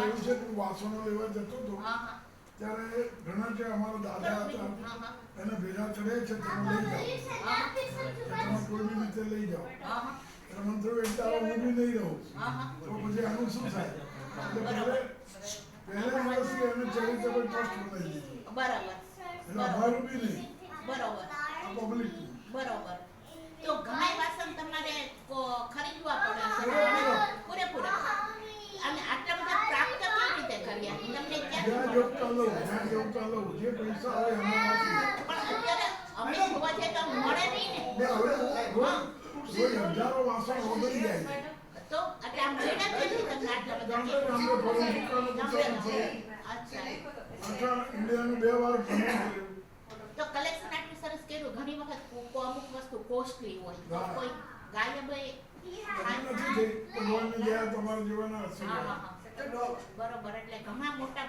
એવું છે કે વાસણો લેવા જતો હતો ત્યારે ઘણા જે અમારા દાદા હતા એને ભેગા ચડે છે તમે લઈ જાઓ, તમે કોઈ બી રીતે લઈ જાઓ. એટલે મને થયું એક દાડો હું બી નહીં રહું તો પછી આનું શું થાય. પહેલા વર્ષથી એને ચેરિટેબલ ટ્રસ્ટ બનાવી દીધું. બરાબર. એટલે અમારું બી નહીં, બરોબર. પબ્લિક. બરોબર. તો ઘણા વાસણ તમારે ખરીદવા પડે છે પૂરેપૂરા. અને આટલા બધા પ્રાપ્ત કેવી રીતે કર્યા તમને જ્યાં યોગતા લઉં, જ્યાં યોગતા લઉં, જે પૈસા આવે એમાં પણ અત્યારે અમે જોવા જઈએ તો મળે નહીં ને. હવે રોજ હજારો વાસણ ઓગળી જાય. તો એટલે આ મહિના કેટલી તમને આટલા બધા અચ્છા ઇન્ડિયાનું 2 વાર ભ્રમણ કર્યું. તો કલેક્શન આટલું સરસ કર્યું. ઘણી વખત અમુક વસ્તુ કોસ્ટલી હોય તો કોઈ ગાયબ નથી ભગવાનની દયા તમારા જીવનમાં હશે. બરોબર. એટલે ઘણા મોટા